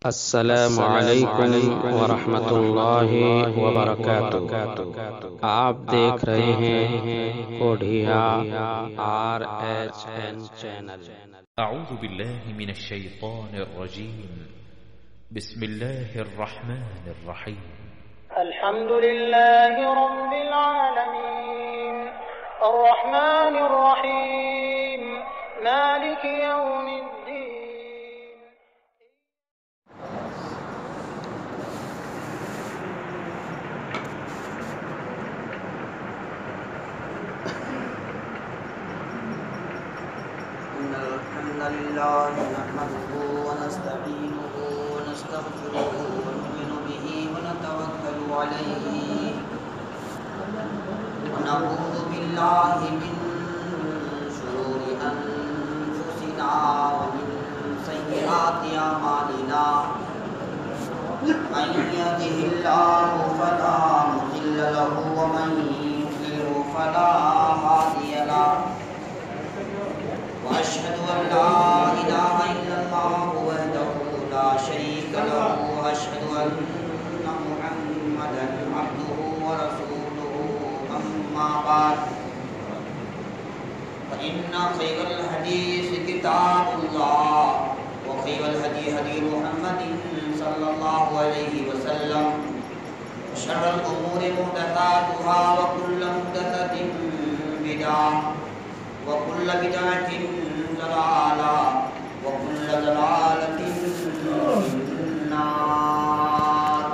السلام علیکم ورحمۃ اللہ وبرکاتہ۔ آپ دیکھ رہے ہیں کوڈھیا RHN چینل۔ اعوذ باللہ من الشیطان الرجیم، بسم اللہ الرحمن الرحیم۔ الحمد للہ رب العالمین الرحمن الرحیم مالک یوم الدین۔ الحمد لله نحمده ونستعينه ونستغفره ونؤمن به ونتوكل عليه ونعوذ بالله من شرور أنفسنا ومن سيئات أعمالنا، من يهده الله فلا مضل له ومن يضلل فلا هادي له، وأشهد أن لا إله إلا الله وحده لا شريك له، وأشهد أن محمدا عبده ورسوله، أما بعد فإن خير الحديث كتاب الله، وخير الهدي هدي محمد صلى الله عليه وسلم، وشر الأمور محدثاتها وكل محدثة بدعة وكل بدعة ضلالة وكل ضلالة في النار۔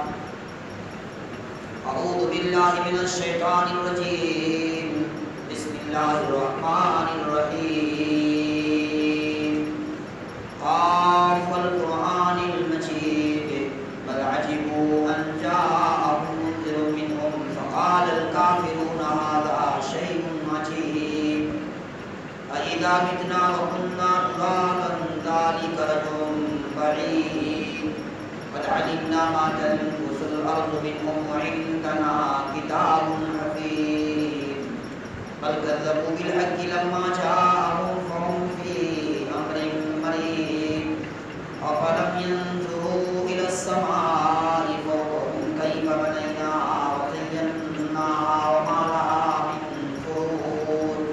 أعوذ بالله من الشيطان الرجيم، بسم الله الرحمن الرحيم۔ قاف والقرآن المجيد، بل عجبوا أن جاءهم منذر منهم فقال الكافرون هذا شيء عجيب، أإذا متنا وكنا ترابا ذلك رجع بعيد، قد علمنا ما تنقص الأرض منهم وعندنا كتاب حفيظ، بل كذبوا بالحق لما جاءهم فهم في أمر مريض، أفلم ينظروا إلى السماء فوقهم كيف بنيناها وزيناها وما لها من فروج،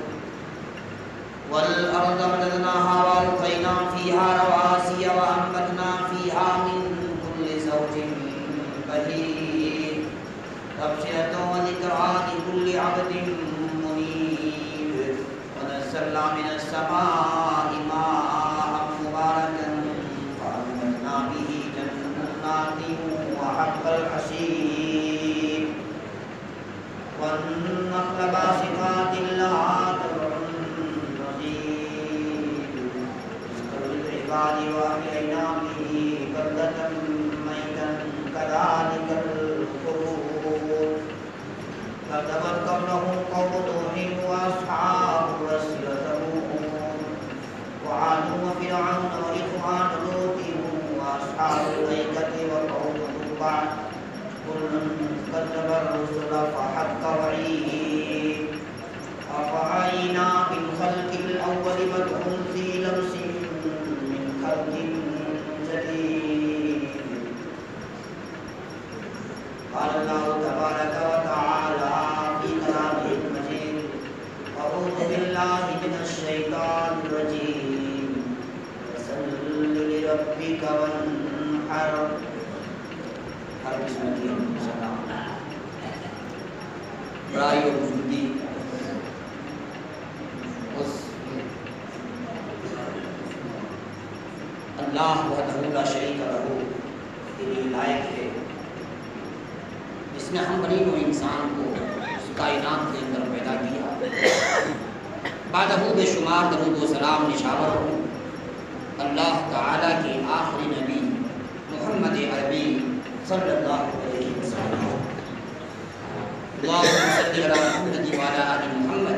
والأرض مددناها وألقينا فيها رواسي وأنبتنا فيها من كل زوج بهيج، تبصرة وذكرى لكل عبد منيب، ونزلنا من السماء ماء مباركا فأنبتنا به جنات وحب الحصيد، والنخل باسقات لها طلع وأحيينا به بلدة ميتا كذلك الخروج، كذبت قبلهم قوم نوح وأصحاب الرس وثمود وعاد وفرعون وإخوان لوط وأصحاب الأيكة وقوم تبع، كل كذب الرسل فحق وعيد، أفعينا بالخلق الأول بل هم في لبس خلق جديد۔ قال الله تبارك وتعالى في كلامه المجيد، أعوذ بالله من الشيطان الرجيم، فصل لربك وانحر، ہر قسم کی سلام بڑائی اور بزرگی اس اللہ وحدہ لا شریک لہ کے لیے لائق ہے، جس نے ہم بنی و انسان کو اس کائنات کے اندر پیدا کیا، بعدہ بے شمار درود و سلام نشاور ہوں اللہ تعالیٰ کے آخری نبی محمد عربی صلی اللہ علیہ وسلم۔ اللہم صلی علی محمد وعلی آل محمد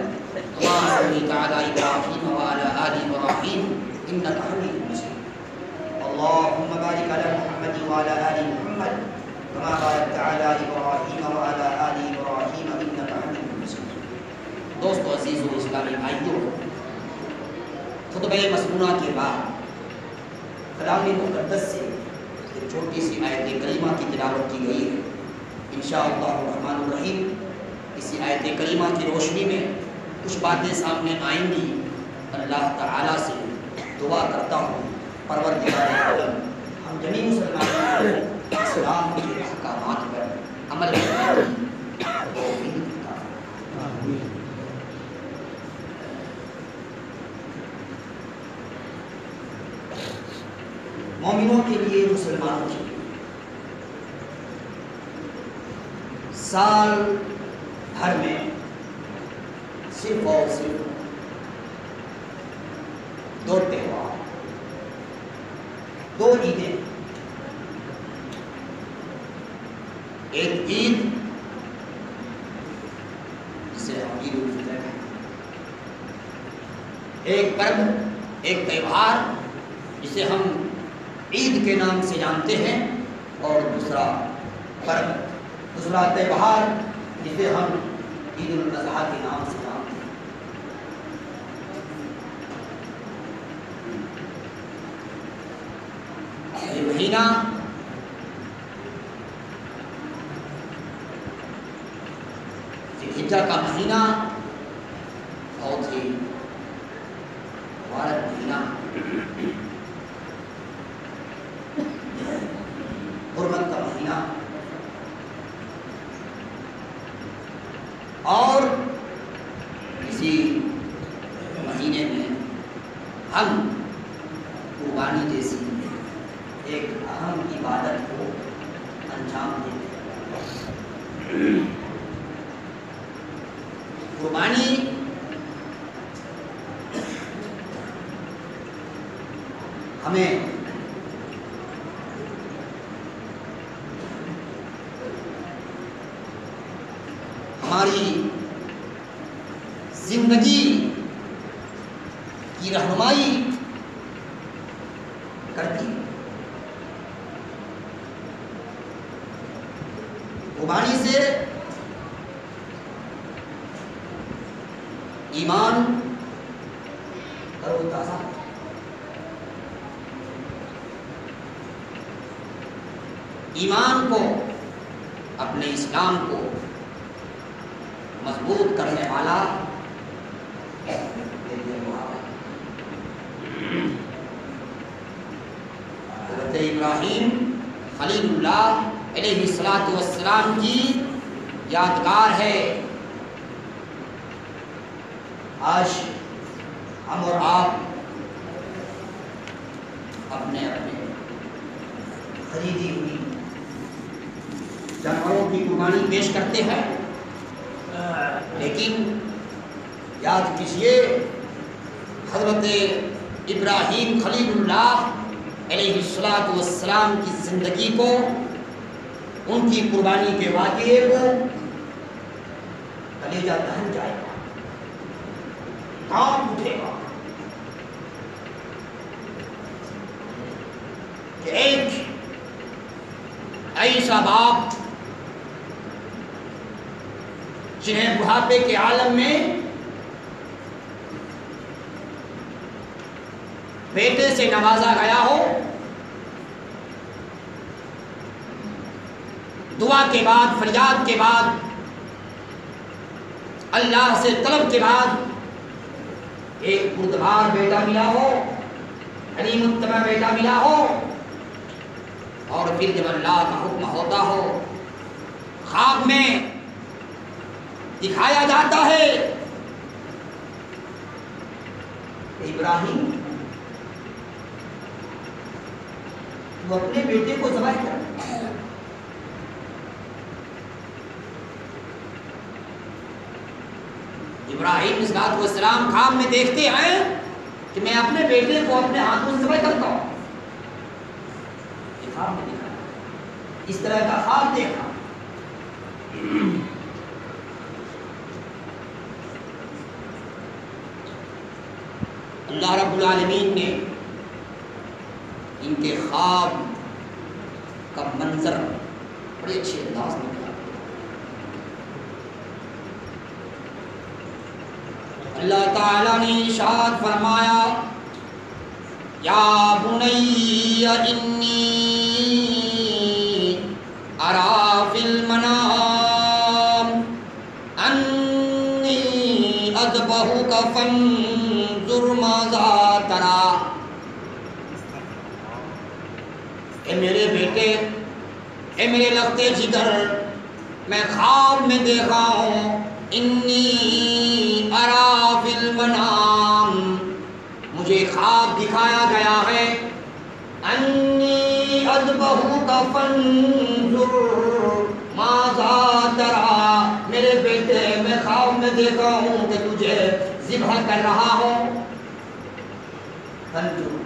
کما صلیت علی ابراہیم وعلی آل ابراہیم انک حمید مجید۔ اللهم بارك على محمد وعلى آل محمد كما باركت على إبراهيم وعلى آل إبراهيم إنك حميد مجيد۔ دوستو عزیز و اسلامی بھائیوں، خطبہ مسنونہ کے بعد کلام مقدس سے ایک چھوٹی سی آیت کریمہ کی تلاوت کی گئی ہے۔ انشاءاللہ الرحمن الرحیم اسی آیت کریمہ کی روشنی میں کچھ باتیں سامنے آئیں گی۔ اللہ تعالیٰ سے دعا کرتا ہوں پروردگار عالم ہم جمیع مسلمانوں کو اسلام کے احکامات پر عمل کرنے کی توفیق عطا فرمائے۔ مومنوں کے لیے، مسلمانوں کے لیے سال بھر میں صرف اور صرف دو تہوار، دو عیدیں، ایک عید جسے ہم عید الفطر کہتے ہیں، ایک پرب، ایک تہوار جسے ہم عید کے نام سے جانتے ہیں، اور دوسرا پرب، دوسرا تہوار جسے ہم عید الاضحیٰ کے نام سے جانتے ہیں۔ یہ مہینہ ذوالحجہ کا مہینہ بہت ہی مبارک مہینہ، حرمت کا مہینہ، اور اسی مہینے میں ہم قربانی جیسی ایک اہم عبادت کو انجام دیتے ہیں۔ قربانی ہمیں ہماری زندگی کی رہنمائی کرتی ہے۔ قربانی سے ایمان تر و تازہ، ایمان کو، اپنے اسلام کو مضبوط کرنے والا حضرت ابراہیم خلیل اللہ علیہ الصلوۃ والسلام کی یادگار ہے۔ آج ہم اور آپ اپنے اپنے خریدی ہوئی جانوروں کی قربانی پیش کرتے ہیں، لیکن یاد کیجیے حضرت ابراہیم خلیل اللہ علیہ الصلوۃ والسلام کی زندگی کو، ان کی قربانی کے واقعے کو کلیجہ دہن جائے گا، کام اٹھے گا کہ ایک ایسا باپ جنہیں بڑھاپے کے عالم میں بیٹے سے نوازا گیا ہو، دعا کے بعد، فریاد کے بعد، اللہ سے طلب کے بعد ایک بردبار بیٹا ملا ہو، حلیم الطبع بیٹا ملا ہو، اور پھر جب اللہ کا حکم ہوتا ہو، خواب میں دکھایا جاتا ہے ابراہیم تو اپنے بیٹے کو ذبح کر۔ ابراہیم علیہ السلام خواب میں دیکھتے ہیں کہ میں اپنے بیٹے کو اپنے ہاتھوں سے ذبح کرتا ہوں۔ یہ خواب میں دیکھا، اس طرح کا خواب دیکھا۔ اللہ رب العالمین نے ان کے خواب کا منظر بڑے اچھے انداز میں دیا۔ اللہ تعالیٰ نے ارشاد فرمایا، یا بنی انی اے میرے بیٹے، اے میرے لگتے جگر، میں خواب میں دیکھا ہوں، انی ارا فی المنام، مجھے خواب دکھایا گیا ہے، انی اذبحک فانظر ماذا تری، میرے بیٹے میں خواب میں دیکھا ہوں کہ تجھے ذبح کر رہا ہوں، فانظر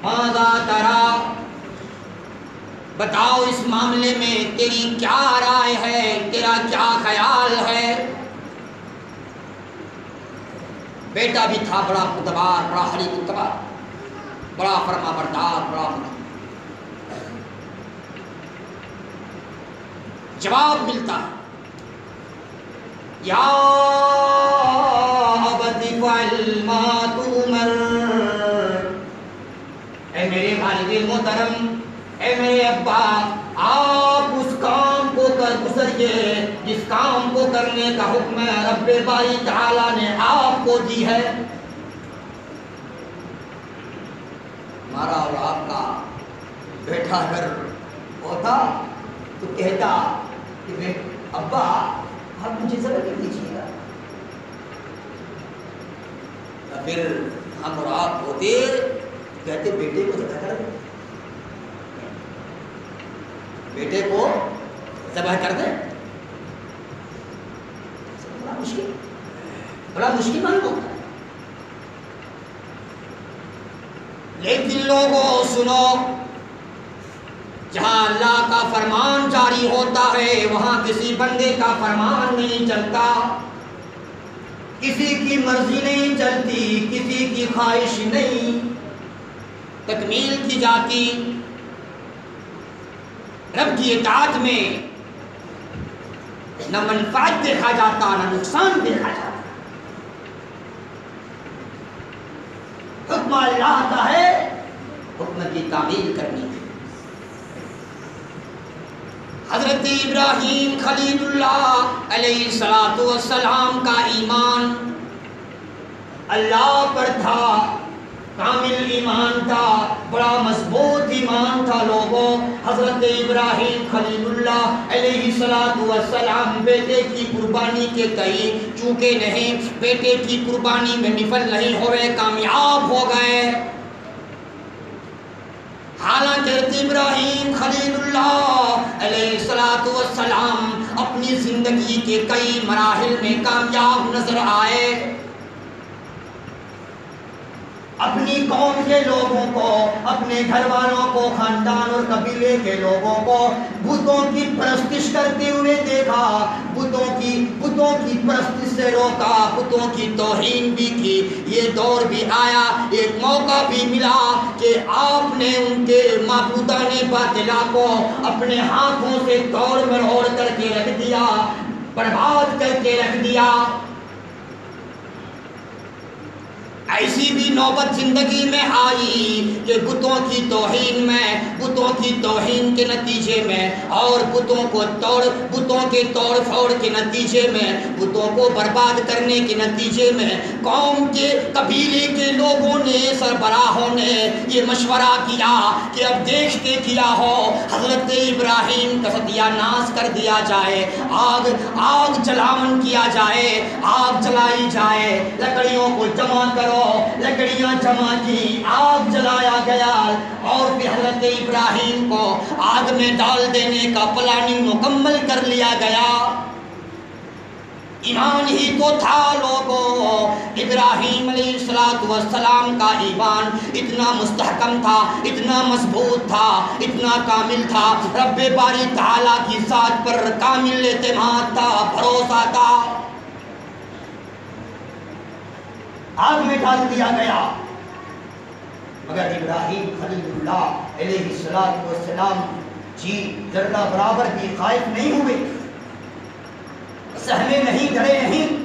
ماذا تری، بتاؤ اس معاملے میں تیری کیا رائے ہے، تیرا کیا خیال ہے؟ بیٹا بھی تھا بڑا خودبار، بڑا حریف اتبار، بڑا فرما بردار، بڑا جواب ملتا ہے، یا ابت افعل ما تؤمر، اے میرے والد محترم، اے میرے ابا، آپ اس کام کو کر گزریے جس کام کو کرنے کا حکم رب باری تعالیٰ نے آپ کو دی ہے۔ ہمارا اور آپ کا بیٹا اگر ہوتا تو کہتا کہ ابا آپ مجھے ذبح کر دیجیے گا، یا پھر ہم اور آپ ہوتے کہتے بیٹے کو ذبح کر دیں، بیٹے کو ذبح کر دیں، بڑا مشکل معلوم ہوتا ہے۔ لیکن لوگوں سنو، جہاں اللہ کا فرمان جاری ہوتا ہے وہاں کسی بندے کا فرمان نہیں چلتا، کسی کی مرضی نہیں چلتی، کسی کی خواہش نہیں تکمیل کی جاتی۔ رب کی اطاعت میں نہ منفعت دیکھا جاتا نہ نقصان دیکھا جاتا، حکم اللہ کا ہے، حکم کی تعمیل کرنی ہے۔ حضرت ابراہیم خلیل اللہ علیہ السلام کا ایمان اللہ پر تھا، کامل ایمان تھا، بڑا مضبوط ایمان تھا۔ لوگوں، حضرت ابراہیم خلیل اللہ علیہ السلام بیٹے کی قربانی کے تئیں چونکہ نہیں، بیٹے کی قربانی میں نفل نہیں ہوئے، کامیاب ہو گئے۔ حالانکہ حضرت ابراہیم خلیل اللہ علیہ السلام اپنی زندگی کے کئی مراحل میں کامیاب نظر آئے، اپنی قوم کے لوگوں کو، اپنے گھر والوں کو، خاندان اور قبیلے کے لوگوں کو بتوں کی پرستش کرتے ہوئے دیکھا، بتوں کی پرستش سے روکا، بتوں کی توہین بھی کی۔ یہ دور بھی آیا، ایک موقع بھی ملا کہ آپ نے ان کے معبودان باطلا کو اپنے ہاتھوں سے توڑ مروڑ کر کے رکھ دیا، برباد کر کے رکھ دیا۔ ایسی بھی نوبت زندگی میں آئی کہ بتوں کی توہین کے نتیجے میں اور بتوں کے توڑ پھوڑ کے نتیجے میں، بتوں کو برباد کرنے کے نتیجے میں قوم کے قبیلے کے لوگوں نے، سربراہوں نے یہ مشورہ کیا کہ اب دیکھتے کیا ہو، حضرت ابراہیم کا ستیہ ناش کر دیا جائے، آگ جلاون کیا جائے، آگ جلائی جائے، لکڑیوں کو جمع کرو، لکڑیاں جمع کی، آگ جلایا گیا اور پھر حضرت ابراہیم کو آگ میں ڈال دینے کا پلاننگ مکمل کر لیا گیا۔ ایمان ہی تو تھا لوگوں، ابراہیم علیہ السلام کا ایمان اتنا مستحکم تھا، اتنا مضبوط تھا، اتنا کامل تھا، رب باری تعالیٰ کی ذات پر کامل اعتماد تھا، بھروسہ تھا۔ آگ میں ڈال دیا گیا، مگر ابراہیم خلیل اللہ علیہ السلام جی ذرہ برابر بھی خائف نہیں ہوئے، سہمے نہیں، ڈرے نہیں،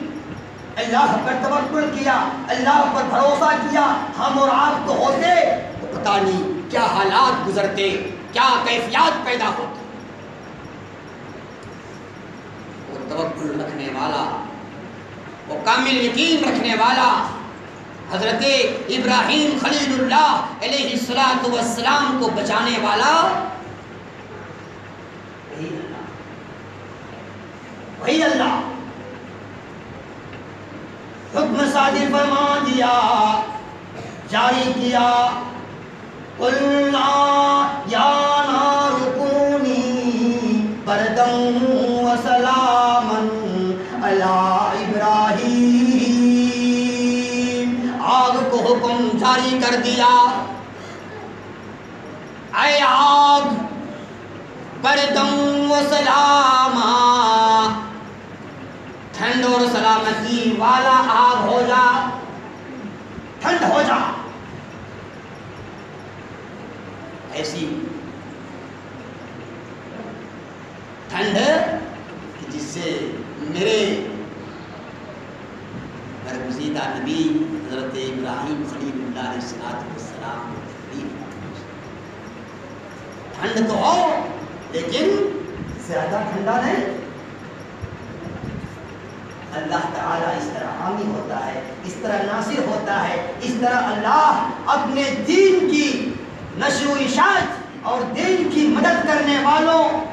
اللہ پر توکل کیا، اللہ پر بھروسہ کیا۔ ہم اور آپ تو ہوتے تو پتہ نہیں کیا حالات گزرتے، کیا کیفیات پیدا ہوتی۔ وہ توکل رکھنے والا، وہ کامل یقین رکھنے والا حضرت ابراہیم خلیل اللہ علیہ السلام کو بچانے والا وہی اللہ حکم صادر فرما دیا، جاری کیا، قلنا یا نار کونی بردم و سلاما علی ابراہیم، آگ کو حکم جاری کر دیا، اے آگ بردم و سلاما، ٹھنڈ اور سلامتی والا آگ ہو جا، ٹھنڈ ہو جا۔ ایسی ٹھنڈ جس سے میرے برگزیدہ نبی حضرت ابراہیم خلیل اللہ علیہ السلام ٹھنڈ تو ہو لیکن زیادہ ٹھنڈا نہیں۔ اللہ تعالیٰ اس طرح حامی ہوتا ہے، اس طرح ناصر ہوتا ہے، اس طرح اللہ اپنے دین کی نشر و اشاعت اور دین کی مدد کرنے والوں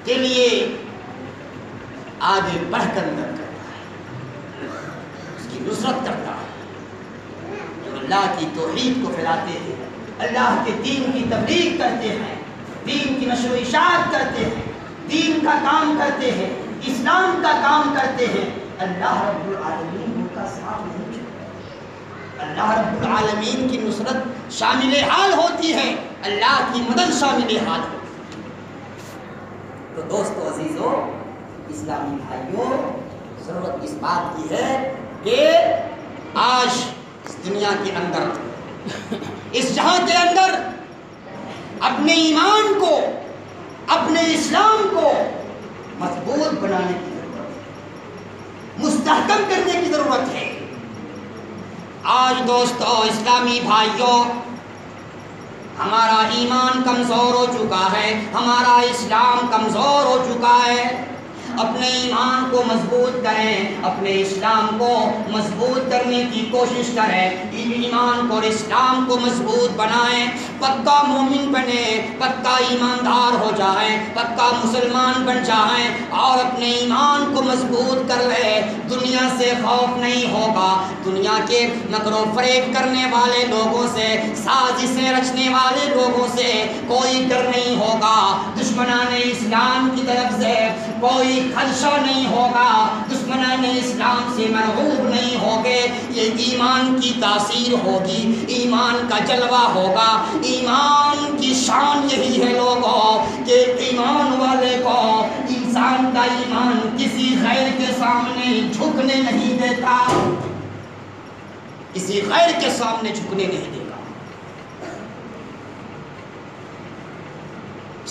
کے لیے آگے بڑھ کر مدد کرتا ہے، اس کی نصرت کرتا ہے۔ جو اللہ کی توحید کو پھیلاتے ہیں، اللہ کے دین کی تبلیغ کرتے ہیں، دین کی نشر و اشاعت کرتے ہیں، دین کا کام کرتے ہیں، اسلام کا کام کرتے ہیں، اللہ رب العالمین ان کا ساتھ نہیں چھوڑتا۔ اللہ رب العالمین کی نصرت شامل حال ہوتی ہے، اللہ کی مدد شامل حال ہوتی ہے۔ تو دوستو عزیزو، اسلامی بھائیوں، ضرورت اس بات کی ہے کہ آج اس دنیا کے اندر، اس جہاں کے اندر اپنے ایمان کو، اپنے اسلام کو مضبوط بنانے کی ضرورت ہے، مستحکم کرنے کی ضرورت ہے۔ آج دوستو اسلامی بھائیوں، ہمارا ایمان کمزور ہو چکا ہے، ہمارا اسلام کمزور ہو چکا ہے۔ اپنے ایمان کو مضبوط کریں، اپنے اسلام کو مضبوط کرنے کی کوشش کریں، ایمان کو اور اسلام کو مضبوط بنائیں، پکا مومن بنیں، پکا ایماندار ہو جائیں، پکا مسلمان بن جائیں اور اپنے ایمان کو مضبوط کر لیں۔ دنیا سے خوف نہیں ہوگا، دنیا کے مکر و فریب کرنے والے لوگوں سے، سازشیں رچنے والے لوگوں سے کوئی ڈر نہیں ہوگا، دشمنان اسلام کی طرف سے کوئی خدشہ نہیں ہوگا، دشمنان اسلام سے مرعوب نہیں ہوگے۔ یہ ایمان کی تاثیر ہوگی، ایمان کا جلوہ ہوگا۔ ایمان کی شان یہی ہے لوگوں کہ ایمان والے کو انسان کا ایمان کسی غیر کے سامنے جھکنے نہیں دیتا، کسی غیر کے سامنے جھکنے نہیں دیتا۔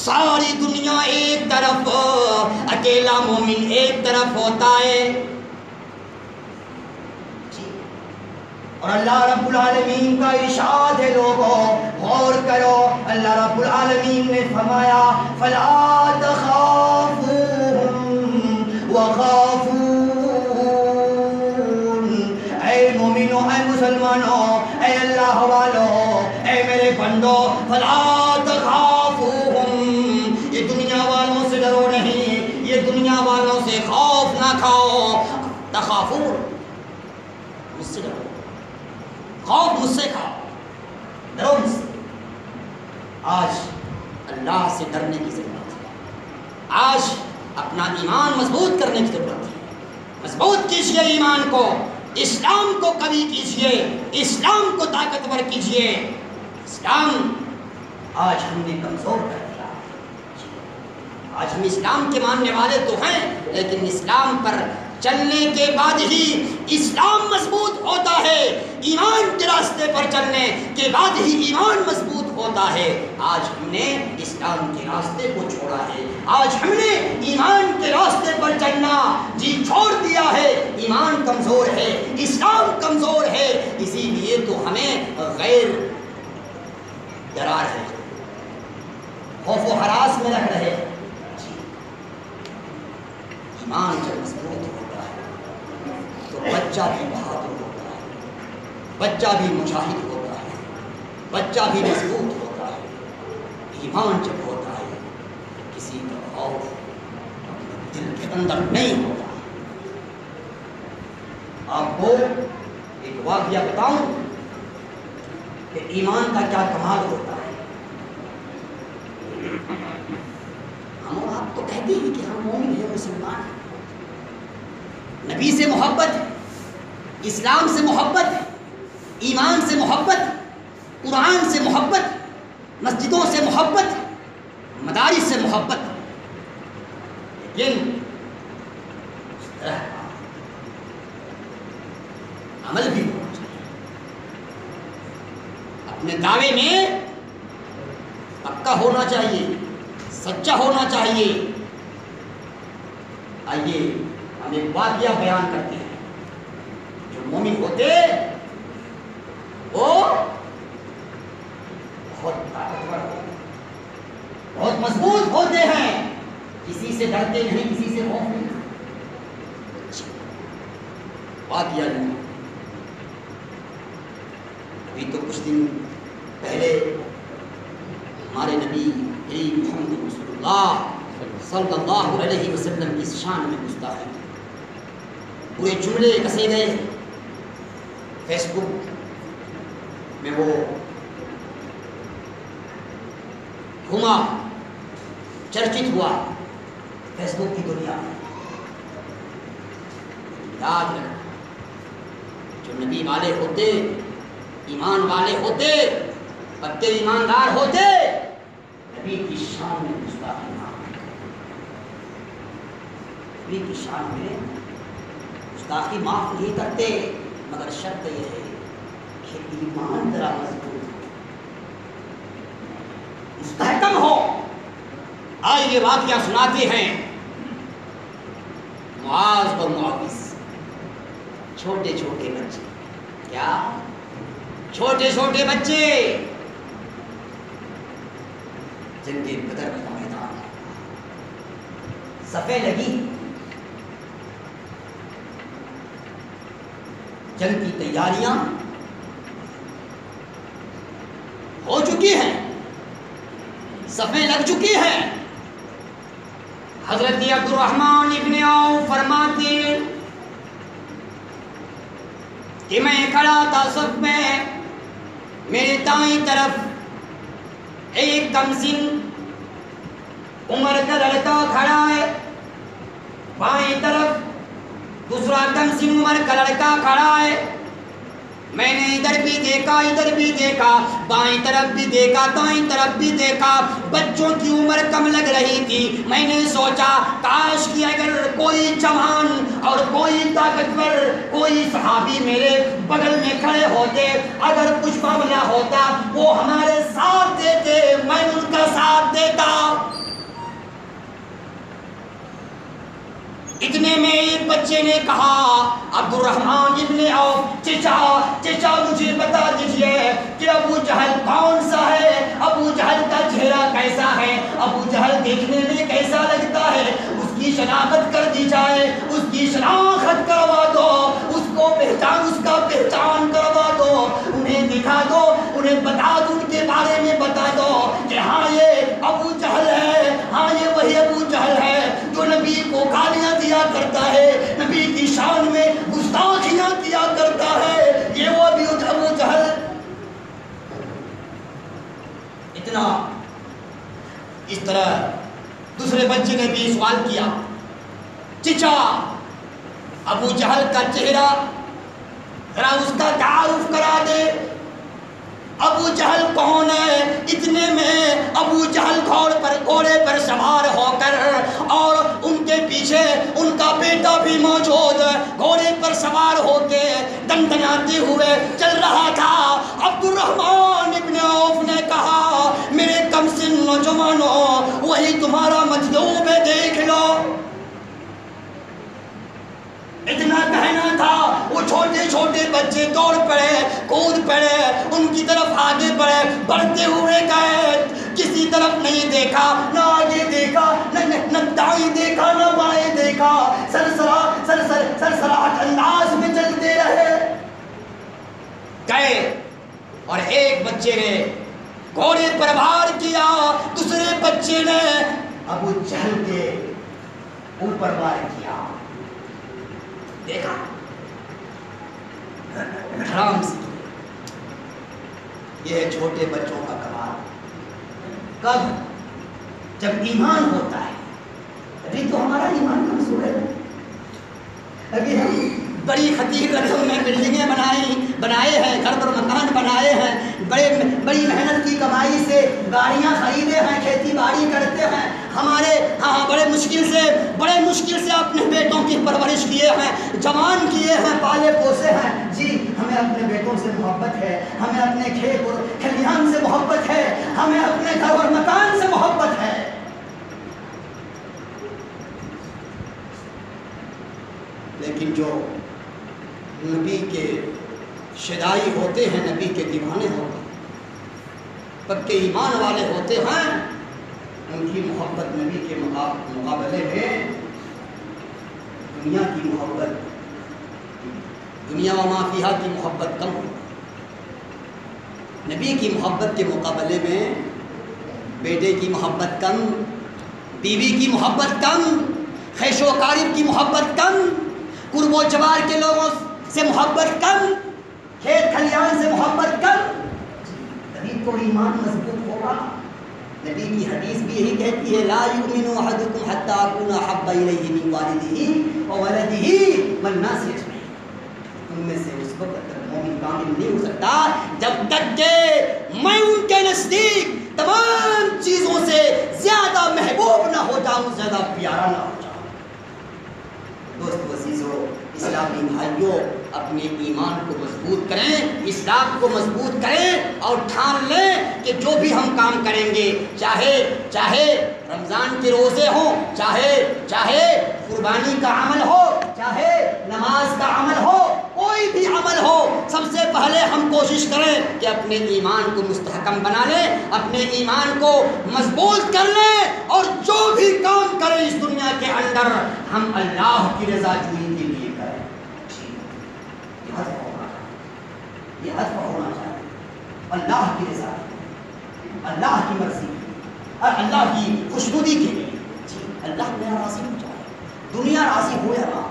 ساری دنیا ایک طرف، اکیلا مومن ایک طرف ہوتا ہے، اور اللہ رب العالمین کا ارشاد ہے، لوگوں غور کرو، اللہ رب العالمین نے فرمایا فَلَا تَخَافُوهُمْ وَخَافُونِ، اے مومنوں، اے مسلمانوں، اے اللہ والوں، اے میرے بندو، فَلَا تَخَافُوهُمْ، یہ دنیا والوں سے ڈرو نہیں، یہ دنیا والوں سے خوف نہ کھاؤ۔ تخافون، مجھ سے ڈرو، خوف مجھ سے کھاؤ، ڈرو مجھ سے۔ آج اللہ سے ڈرنے کی ضرورت ہے، آج اپنا ایمان مضبوط کرنے کی ضرورت ہے۔ مضبوط کیجئے ایمان کو، اسلام کو قوی کیجئے، اسلام کو طاقتور کیجئے۔ اسلام آج ہم نے کمزور کر دیا، آج ہم اسلام کے ماننے والے تو ہیں، لیکن اسلام پر چلنے کے بعد ہی اسلام مضبوط ہوتا ہے، ایمان کے راستے پر چلنے کے بعد ہی ایمان مضبوط ہوتا ہے۔ آج ہم نے اسلام کے راستے کو چھوڑا ہے، آج ہم نے ایمان کے راستے پر چلنا جی چھوڑ دیا ہے، ایمان کمزور ہے، اسلام کمزور ہے، اسی لیے تو ہمیں غیر ڈرا رہے ہیں، خوف و ہراس میں رکھ رہے ہیں۔ ایمان جب مضبوط ہوتا ہے تو بچہ بھی بہادر ہوتا ہے، بچہ بھی مجاہد ہوتا ہے، بچہ بھی مضبوط ہوتا ہے، ایمان جب ہوتا ہے کسی کا خوف دل کے اندر نہیں ہوتا۔ آپ کو ایک واقعہ بتاؤں کہ ایمان کا کیا کمال ہوتا ہے۔ ہم آپ تو کہتے ہیں کہ ہم مومن ہیں، مسلمان ہیں، نبی سے محبت ہے، اسلام سے محبت ہے، ایمان سے محبت، قرآن سے محبت، مسجدوں سے محبت، مدارس سے محبت، لیکن عمل بھی ہونا چاہیے۔ اپنے دعوے میں پکا ہونا چاہیے، سچا ہونا چاہیے۔ آئیے ہم ایک واقعہ بیان کرتے ہیں۔ جو مومن ہوتے وہ بہت طاقتور ہوتے ہیں، بہت مضبوط ہوتے ہیں، کسی سے ڈرتے نہیں، کسی سے خوف نہیں۔ واقعہ نہیں، ابھی تو کچھ دن پہلے ہمارے نبی محمد رسول اللہ صلی اللہ علیہ وسلم کی شان میں گستاخی، پورے جملے کسے گئے۔ فیس بک میں وہ گھوما، چرچت ہوا فیس بک کی دنیا میں۔ یاد رکھنا، جو نبی والے ہوتے، ایمان والے ہوتے، پکے ایماندار ہوتے، نبی کی شان میں گستاخی نہ کرتے۔ نبی کی شان میں گستاخی معاف نہیں کرتے، مگر شرط یہ ہے کہ ایمان ذرا مضبوط ہو، مستحکم ہو۔ آج یہ واقعہ سناتے ہیں معاذ اور معاوض، چھوٹے چھوٹے بچے، کیا چھوٹے چھوٹے بچے، جنگ بدر کا میدان، صفیں لگی، جنگ کی تیاریاں ہو چکی ہیں، صفیں لگ چکی ہیں۔ حضرت عبد الرحمن ابن عوف فرماتے ہیں کہ میں کھڑا تھا صف میں، میرے دائیں طرف ایک کمسن عمر کا لڑکا کھڑا ہے، بائیں طرف دوسرا کمسن عمر کا لڑکا کھڑا ہے۔ میں نے ادھر بھی دیکھا، ادھر بھی دیکھا، بائیں طرف بھی دیکھا، دائیں طرف بھی دیکھا، بچوں کی عمر کم لگ رہی تھی۔ میں نے سوچا کاش کہ اگر کوئی جوان اور کوئی طاقتور، کوئی صحابی میرے بغل میں کھڑے ہوتے، اگر کچھ معاملہ ہوتا وہ ہمارے ساتھ دیتے، میں ان کا ساتھ دیتا۔ اتنے میں ایک بچے نے کہا، عبد الرحمن ابن عوف، چچا مجھے بتا دیجئے کہ ابو جہل کون سا ہے، ابو جہل کا چہرہ کیسا ہے، ابو جہل دیکھنے میں کیسا لگتا ہے، اس کی شناخت کر دی جائے، اس کی شناخت کروا دو، اس کا پہچان کروا دو، انہیں دکھا دو، انہیں بتا دو، ان کے بارے میں بتا دو کہ ہاں یہ ابو جہل ہے، ہاں یہ وہی ابو جہل ہے جو نبی کو گالیاں دیا کرتا ہے، نبی کی شان میں گستاخیاں کیا کرتا ہے، یہ وہ ابو جہل۔ اتنا اس طرح دوسرے بچے نے بھی سوال کیا، چچا ابو جہل کا چہرہ ذرا اس کا تعارف کرا دے، ابو جہل کون ہے؟ اتنے میں ابو جہل گھوڑے پر سوار ہو کر، اور ان کے پیچھے ان کا بیٹا بھی موجود، گھوڑے پر سوار ہو کے دندناتے ہوئے چل رہا تھا۔ عبد الرحمن ابن عوف نے کہا، میرے کم سن نوجوانوں، وہی تمہارا مطلوب ہے، دیکھ لو۔ اتنا کہنا تھا، وہ چھوٹے چھوٹے بچے دوڑ پڑے، کود پڑے، ان کی طرف آگے بڑھے، بڑھتے ہوئے گئے، کسی طرف نہیں دیکھا، نہ آگے دیکھا، نہ دائیں دیکھا، نہ بائیں دیکھا، سرسراہٹ انداز میں چلتے رہے۔ گئے اور ایک بچے نے گھوڑے پر وار کیا، دوسرے بچے نے ابو جہل کے اوپر وار کیا. دیکھا حرام سے. یہ ہے چھوٹے بچوں کا کمال. کب؟ جب ایمان ہوتا ہے. ابھی تو ہمارا ایمان کمزور ہے. ابھی ہم بڑی خطیر رقم میں بلڈنگیں بنائے ہیں، گھر پر مکان بنائے ہیں، بڑی محنت کی کمائی سے گاڑیاں خریدے ہیں، کھیتی باڑی کرتے ہیں. بڑے مشکل سے اپنے بیٹوں کی پرورش کیے ہیں، جوان کیے ہیں، پالے پوسے ہیں. جی ہمیں اپنے بیٹوں سے محبت ہے، ہمیں اپنے کھیت اور کھلیان سے محبت ہے، ہمیں اپنے گھر اور مکان سے محبت ہے. لیکن جو نبی کے شدائی ہوتے ہیں، نبی کے دیوانے ہوتے ہیں، پکے ایمان والے ہوتے ہیں، ان کی محبت نبی کے مقابلے میں دنیا کی محبت، دنیا و ما فیہا کی محبت کم ہوتی. نبی کی محبت کے مقابلے میں بیٹے کی محبت کم، بیوی کی محبت کم، خیش و قارب کی محبت کم، قرب و جوار کے لوگوں سے محبت کم، کھیت کھلیان سے محبت کم. تبھی تو ایمان مضبوط ہوگا. نبی کی حدیث بھی یہی کہتی ہے لا یؤمن احدکم حتی اکون احب الیہ من والدہ وولدہ والناس اجمعین. تم میں سے اس وقت تک مومن کامل نہیں ہو سکتا جب تک کہ میں ان کے نزدیک تمام چیزوں سے زیادہ محبوب نہ ہو جاؤں، زیادہ پیارا نہ ہو جاؤں. دوست عزیزو، اسلامی بھائیوں، اپنے ایمان کو مضبوط کریں، اسلام کو مضبوط کریں اور ٹھان لیں کہ جو بھی ہم کام کریں گے، چاہے رمضان کے روزے ہوں، چاہے قربانی کا عمل ہو، چاہے نماز کا عمل ہو، کوئی بھی عمل ہو، سب سے پہلے ہم کوشش کریں کہ اپنے ایمان کو مستحکم بنا لیں، اپنے ایمان کو مضبوط کر لیں، اور جو بھی کام کریں اس دنیا کے اندر ہم اللہ کی رضا جوئی کے لیے کریں. یہ ہدف ہونا چاہیے اللہ کی رضا، اللہ کی مرضی اور اللہ کی خوشنودی کے لیے. اللہ میرا راضی ہو جائے، دنیا راضی ہو یا نہ،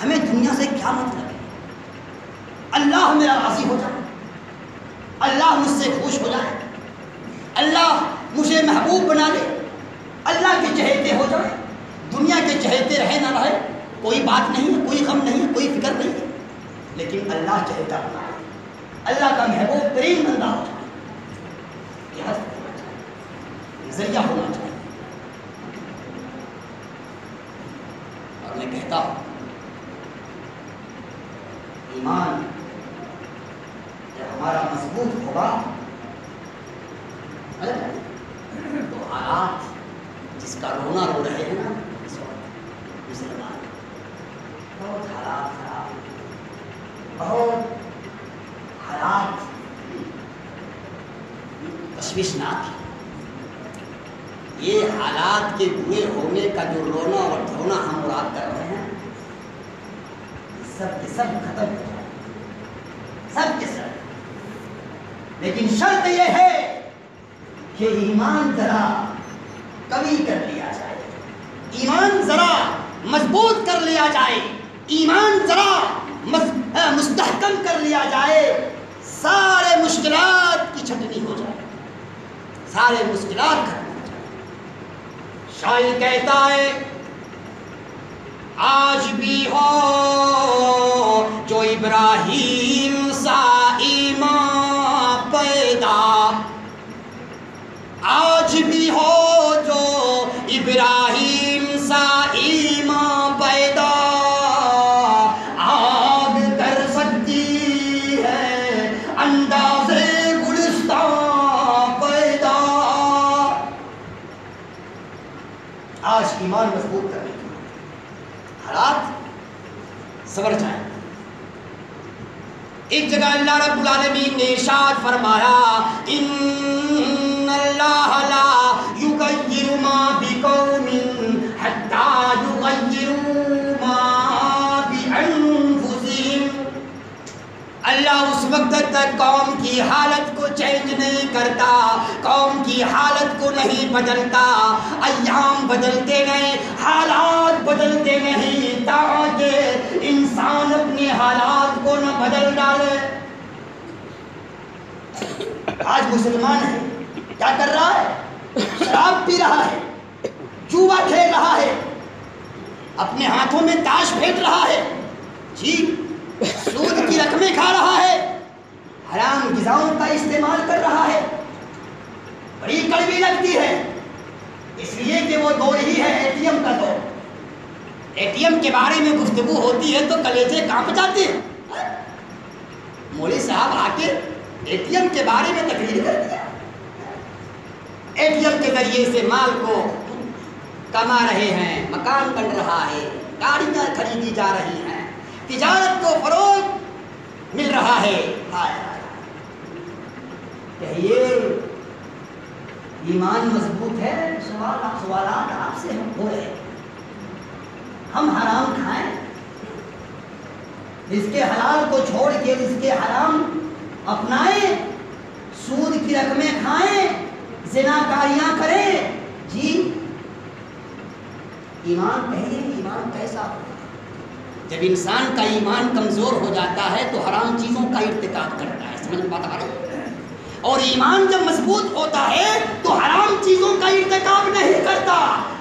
ہمیں دنیا سے کیا مطلب ہے. اللہ میرا راضی ہو جائے، اللہ مجھ سے خوش ہو جائے، اللہ مجھے محبوب بنا لے، اللہ کے چہیتے ہو جائے. دنیا کے چہیتے رہے نہ رہے کوئی بات نہیں ہے، کوئی غم نہیں ہے، کوئی فکر نہیں ہے، لیکن اللہ چہتا بنا ہے، اللہ کا محبوب ترین بندہ ہو جائے. یہ ہدف ہونا چاہیے، ذریعہ ہونا چاہیے. اور میں کہتا ہوں ایمان جب ہمارا مضبوط ہوگا تو حالات جس کا رونا رو رہے ہیں نا اس وقت مسلمان، بہت حالات خراب، بہت حالات تشویشناک. یہ حالات کے برے ہونے کا جو رونا اور دھونا ہم مراد کر رہے ہیں، سب کے سب ختم ہو جائے، سب کے سب. لیکن شرط یہ ہے کہ ایمان ذرا قوی کر لیا جائے، ایمان ذرا مضبوط کر لیا جائے، ایمان ذرا مستحکم کر لیا جائے. سارے مشکلات کی چھٹنی ہو جائے، سارے مشکلات ختم ہو جائے. شاعر کہتا ہے آج بھی ہو جو ابراہیم سا ایمان پیدا، آج بھی ہو جو ابراہیم سا ایمان پیدا، آگ کر سکتی ہے انداز گلستان پیدا. آج ایمان مضبوط کرنے کی حالات سنور جائیں. ایک جگہ اللہ رب العالمین نے ارشاد فرمایا ان اللہ لا یغیر ما بقوم حتی یغیروا ما بانفسہم. اللہ اس وقت تک قوم کی حالت کو چینج نہیں کرتا، قوم کی حالت کو نہیں بدلتا، ایام بدلتے نہیں، حالات بدلتے نہیں، تاکہ انسان اپنے حالات کو نہ بدل ڈالے۔ آج مسلمان ہے، کیا کر رہا ہے؟ شراب پی رہا ہے، جوا کھیل رہا ہے، اپنے ہاتھوں میں تاش پھینک رہا ہے، جی سود کی رقمیں کھا رہا ہے، حرام غذاؤں کا استعمال کر رہا ہے۔ بڑی کڑوی لگتی ہے، اس لیے کہ وہ دور ہی ہے اے ٹی ایم کا دور۔ اے ٹی ایم کے بارے میں گفتگو ہوتی ہے تو کلیجے کانپ جاتے ہیں۔ مولوی صاحب آ کے اے ٹی ایم کے بارے میں تقریر کر دیا، اے ٹی ایم کے ذریعے سے مال کو کما رہے ہیں، مکان بن رہا ہے، گاڑیاں خریدی جا رہی ہیں، تجارت کو فروغ مل رہا ہے۔ کہیے ایمان مضبوط ہے؟ سوالات آپ سے ہم ہو رہے ہیں۔ ہم حرام کھائیں، اس کے حلال کو چھوڑ کے اس کے حرام اپنائیں، سود کی رقمیں کھائیں، زناکاریاں کریں، جی ایمان کہیے ایمان کیسا ہو؟ جب انسان کا ایمان کمزور ہو جاتا ہے تو حرام چیزوں کا ارتکاب کرتا ہے، سمجھ میں بات آ رہی ہے؟ اور ایمان جب مضبوط ہوتا ہے تو حرام چیزوں کا ارتکاب نہیں کرتا،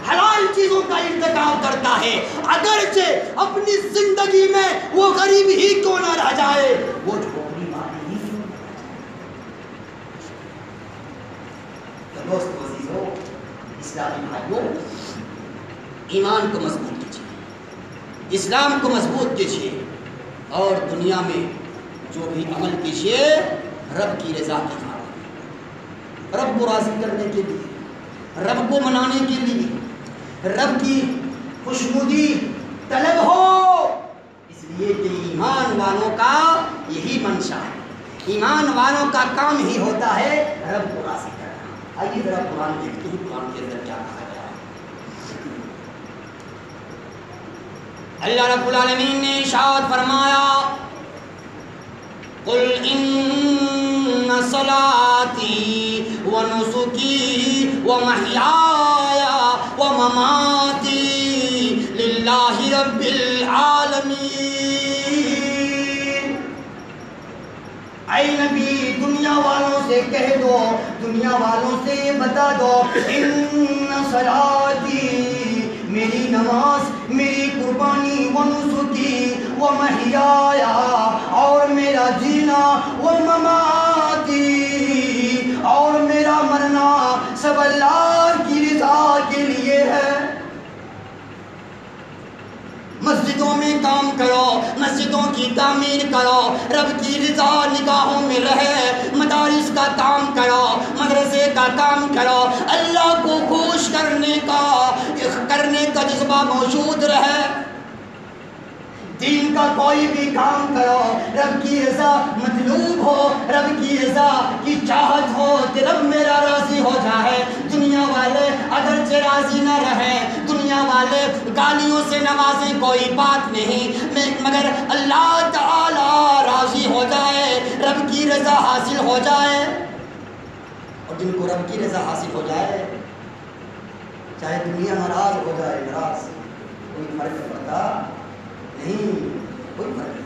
حلال چیزوں کا ارتکاب کرتا ہے، اگرچہ اپنی زندگی میں وہ غریب ہی کیوں نہ رہ جائے، وہ جھوپڑی والی ہی کیوں نہ رہ جائے۔ دوست عزیزو، اسلامی بھائیوں، ایمان کو مضبوط کیجیے، اسلام کو مضبوط کیجیے، اور دنیا میں جو بھی عمل کیجیے رب کی رضا کے خاطر، رب کو راضی کرنے کے لیے، رب کو منانے کے لیے، رب کی خوشنودی طلب ہو، اس لیے کہ ایمان والوں کا یہی منشا ہے، ایمان والوں کا کام ہی ہوتا ہے رب کو راضی کرنا۔ آئیے ذرا قرآن دیکھتے ہیں، قرآن کے اندر کیا کہا گیا ہے۔ اللہ رب العالمین نے ارشاد فرمایا، قل ان صلاتی ونسکی ومحیای ومماتی للہ رب العالمین۔ اے نبی دنیا والوں سے کہہ دو، دنیا والوں سے بتا دو، ان صلاتی میری نماز، میری قربانی، ونسکی ومحیای اور میرا جینا، ومماتی اور میرا مرنا، سب اللہ کی رضا کے لیے ہے۔ مسجدوں میں کام کرو، مسجدوں کی تعمیر کرو، رب کی رضا نگاہوں میں رہے، مدارس کا کام کرو، مدرسے کا کام کرو، اللہ کو خوش کرنے کا جذبہ موجود رہے۔ دین کا کوئی بھی کام کرو، رب کی رضا مطلوب ہو، رب کی رضا کی چاہت ہو کہ رب میرا راضی ہو جائے۔ دنیا والے اگرچہ راضی نہ رہیں، دنیا والے گالیوں سے نوازیں، کوئی بات نہیں، مگر اللہ تعالی راضی ہو جائے، رب کی رضا حاصل ہو جائے۔ اور جن کو رب کی رضا حاصل ہو جائے، چاہے دنیا ناراض ہو جائے، ناراض، کوئی فرق پڑتا نہیں، کوئی فرق نہیں۔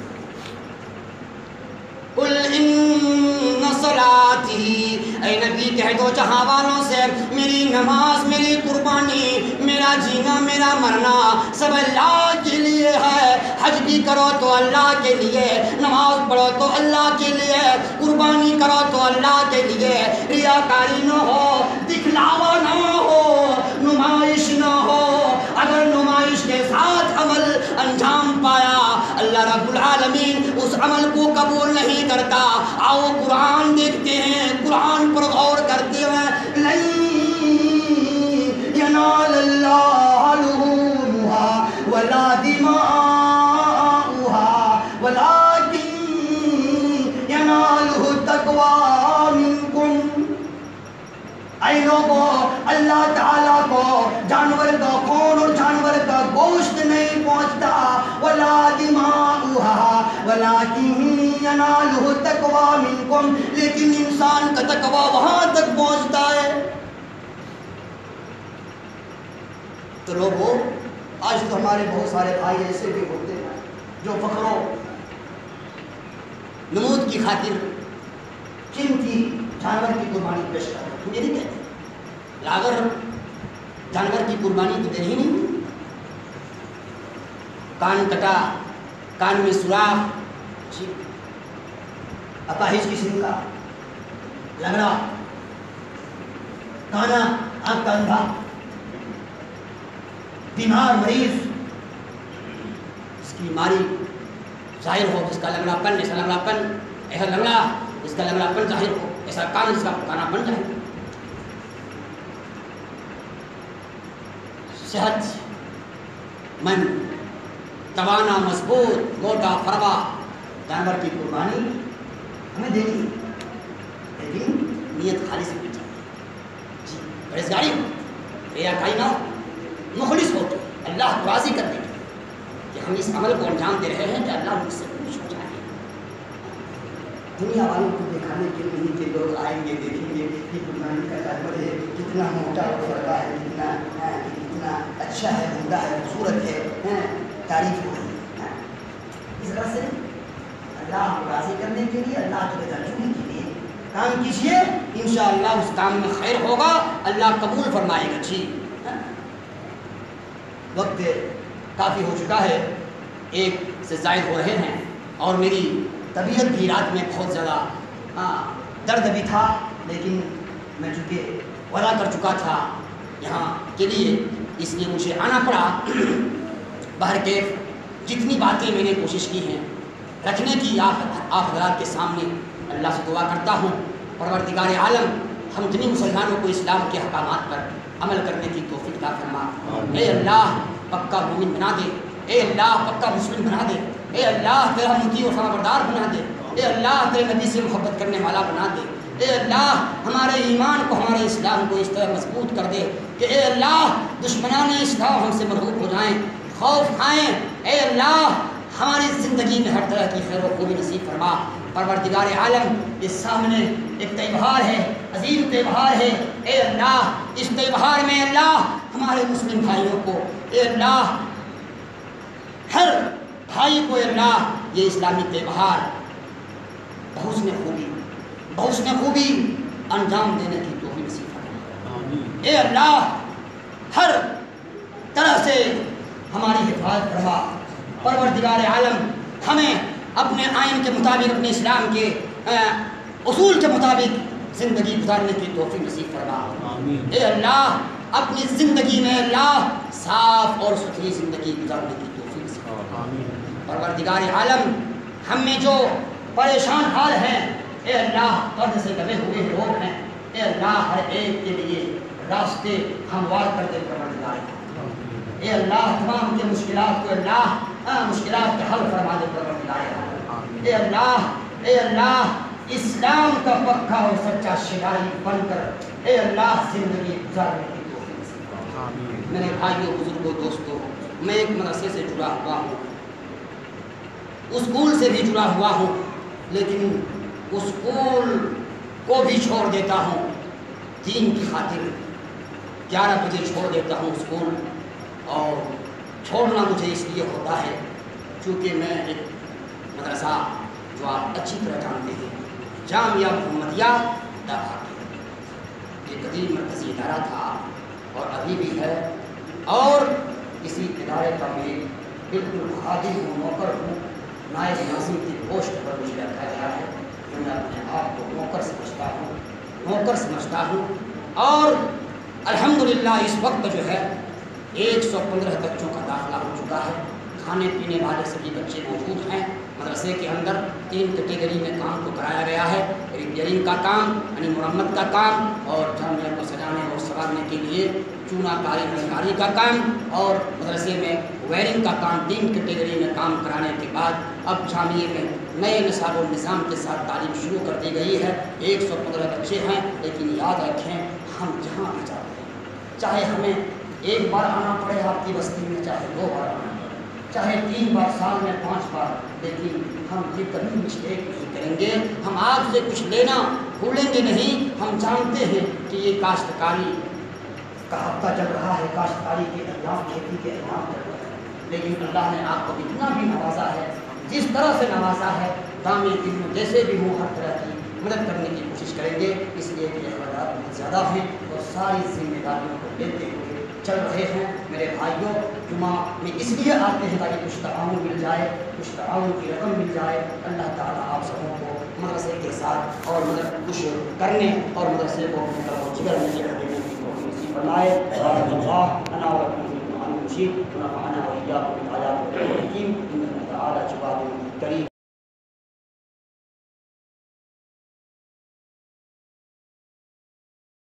قل ان صلاتی، اے نبی کہہ دو جہاں والوں سے، میری نماز، میری قربانی، میرا جینا، میرا مرنا سب اللہ کے لیے ہے۔ حج بھی کرو تو اللہ کے لیے، نماز پڑھو تو اللہ کے لیے، قربانی کرو تو اللہ کے لیے، ریاکاری نہ ہو، دکھلاوا نہ ہو، نمائش نہ ہو۔ اگر نمائش کے ساتھ عمل انجام پایا، اللہ رب العالمین اس عمل کو قبول نہیں کرتا۔ آؤ قرآن دیکھتے ہیں، قرآن پر غور کرتے ہیں، لن ینال اللہ لحومها ولا دماؤها ولکن ینالہ التقوی منکم۔ اے لوگوں، اللہ تعالیٰ کو جانور کا خون اور جانور کا گوشت نہیں پہنچتا، ولا دماؤها ولکن ینالہ التقوی تقوی منکم، لیکن انسان کا تقوی وہاں تک پہنچتا ہے. تو لوگوں، آج تو ہمارے بہت سارے بھائی ایسے بھی ہوتے ہیں جو فخر و نمود کی خاطر قیمتی جانور کی قربانی پیش کرتے ہیں. مجھے نہیں کہتے لاگر جانور کی قربانی تو دے ہی نہیں. کان کٹا، کان میں سوراخ، اپاہج قسم کا لنگڑا، کانا، آنکھ کا اندھا، بیمار مریض، اس کی بیماری ظاہر ہو، جس کا لنگڑا پن، ایسا لنگڑا پن، ایسا لنگڑا جس کا لنگڑا پن ظاہر ہو، ایسا کان جس کا کانا پن ظاہر ہو. صحت مند، توانا، مضبوط، موٹا، فروا جانور کی قربانی ہمیں دینی ہے، لیکن نیت خالص ہونی چاہیے. جی پرہیزگاری ہو، ریاکاری نہ ہو، مخلص ہو کے اللہ کو راضی کرنے کے کہ ہم اس عمل کو انجام دے رہے ہیں کہ اللہ مجھ سے خوش ہو جائے. دنیا والوں کو دکھانے کے لیے کہ لوگ آئیں گے، دیکھیں گے کہ قربانی کا جانور ہے کتنا موٹا اور فروا ہے، کتنا اچھا ہے، عمدہ ہے، خوبصورت ہے، تعریف ہو رہی ہے. اس طرح سے اللہ کو راضی کرنے کے لیے، اللہ کی رضا چننے کے لیے کام کیجیے، انشاءاللہ اس کام میں خیر ہوگا، اللہ قبول فرمائے گا. جی وقت کافی ہو چکا ہے، 1 سے زائد ہو رہے ہیں، اور میری طبیعت بھی رات میں بہت زیادہ درد بھی تھا، لیکن میں چونکہ وعدہ کر چکا تھا یہاں کے لیے، اس لیے مجھے آنا پڑا. بہرکیف جتنی باتیں میں نے کوشش کی ہیں رکھنے کی آپ حضرات کے سامنے، اللہ سے دعا کرتا ہوں پروردگار عالم ہم جتنی مسلمانوں کو اسلام کے احکامات پر عمل کرنے کی توفیق عطا فرما. اے اللہ پکا مومن بنا دے، اے اللہ پکا مسلم بنا دے، اے اللہ تیرا مطیع و فرمانبردار بنا دے، اے اللہ تیرے نبی سے محبت کرنے والا بنا دے. اے اللہ ہمارے ایمان کو، ہمارے اسلام کو اس طرح مضبوط کر دے کہ اے اللہ دشمنان اسلام ہم سے مرعوب ہو جائیں، خوف کھائیں. اے اللہ ہماری زندگی میں ہر طرح کی خیر و خوبی نصیب فرما. پروردگار عالم اس سامنے ایک تہوار ہے، عظیم تہوار ہے. اے اللہ اس تہوار میں اللہ ہمارے مسلم بھائیوں کو، اے اللہ ہر بھائی کو، اے اللہ یہ اسلامی تہوار بحسن خوبی انجام دینے کی توفیق نصیب فرما. اے اللہ ہر طرح سے ہماری حفاظت فرما. پروردگار عالم ہمیں اپنے آئین کے مطابق، اپنے اسلام کے اصول کے مطابق زندگی گزارنے کی توفیق نصیب فرما. اے اللہ اپنی زندگی میں اللہ صاف اور ستھری زندگی گزارنے کی توفیق نصیب فرما. پروردگار عالم ہم میں جو پریشان حال ہیں، اے اللہ قرض سے دبے ہوئے لوگ ہیں، اے اللہ ہر ایک کے لیے راستے ہموار کر دے. پروردگار اے اللہ تمام کے مشکلات کو، اللہ مشکلات کا حل فرما دے. پروردگار اے اللہ اسلام کا پکا اور سچا شہری بن کر اے اللہ زندگی گزارنے کی توفیق نصیب فرما. میرے بھائیوں، بزرگوں، دوستوں، میں ایک مدرسے سے جڑا ہوا ہوں، اسکول سے بھی جڑا ہوا ہوں، لیکن اسکول کو بھی چھوڑ دیتا ہوں دین کی خاطر. 11 بجے چھوڑ دیتا ہوں اسکول، اور چھوڑنا مجھے اس لیے ہوتا ہے چونکہ میں ایک مدرسہ جو آپ اچھی طرح جانتے ہیں، جامعہ محمدیہ دابھاٹی، یہ قدیم مرکزی ادارہ تھا اور ابھی بھی ہے، اور اسی ادارے کا میں بالکل خادم ہوں، نوکر ہوں. نائب ناظم کی پوسٹ پر مجھے رکھا گیا ہے. میں اپنے آپ کو نوکر سمجھتا ہوں. اور الحمدللہ اس وقت جو ہے 115 بچوں کا داخلہ ہو چکا ہے. کھانے پینے والے سبھی بچے موجود ہیں. مدرسے کے اندر 3 کیٹیگری میں کام کو کرایا گیا ہے: ریپیئرنگ کا کام یعنی مرمت کا کام، اور جامعہ کو سجانے اور سنوارنے کے لیے چونا کاری رنگاری کا کام، اور مدرسے میں وائرنگ کا کام. 3 کیٹیگری میں کام کرانے کے بعد اب جامعے میں نئے نصاب و نظام کے ساتھ تعلیم شروع کر دی گئی ہے. 115 بچے ہیں، لیکن یاد رکھیں ہم جہاں بھی جاتے ہیں، چاہے ہمیں 1 بار آنا پڑے آپ کی بستی میں، چاہے 2 بار آنا پڑے، چاہے 3 بار سال میں 5 بار، لیکن ہم یہ کبھی مسٹیک نہیں کریں گے، ہم آپ سے کچھ لینا بھولیں گے نہیں۔ ہم جانتے ہیں کہ یہ کاشتکاری کا ہفتہ چل رہا ہے، کاشتکاری کے ایام، کھیتی کے ایام چل رہے ہیں، لیکن اللہ نے آپ کو اتنا بھی نوازا ہے، جس طرح سے نوازا ہے، دامِ دل میں جیسے بھی ہوں ہر طرح کی مدد کرنے کی کوشش کریں گے، اس لیے کہ اخراجات بہت زیادہ ہیں اور ساری ذمہ داریوں کو لیتے ہوئے چل رہے ہیں۔ میرے بھائیوں، جمعہ میں اس لیے آتے ہیں تاکہ کچھ تعاون مل جائے، کچھ تعاون کی رقم مل جائے۔ اللہ تعالیٰ آپ سبوں کو مدرسے کے ساتھ اور کچھ کرنے اور مدرسے کو جگر میں جگہ دینے کی توفیق فرمائے۔ بارک اللہ لنا ولکم فی القرآن المجید ونفعنا وإياكم بالآيات والذكر الحكيم إنه تعالى جواد كريم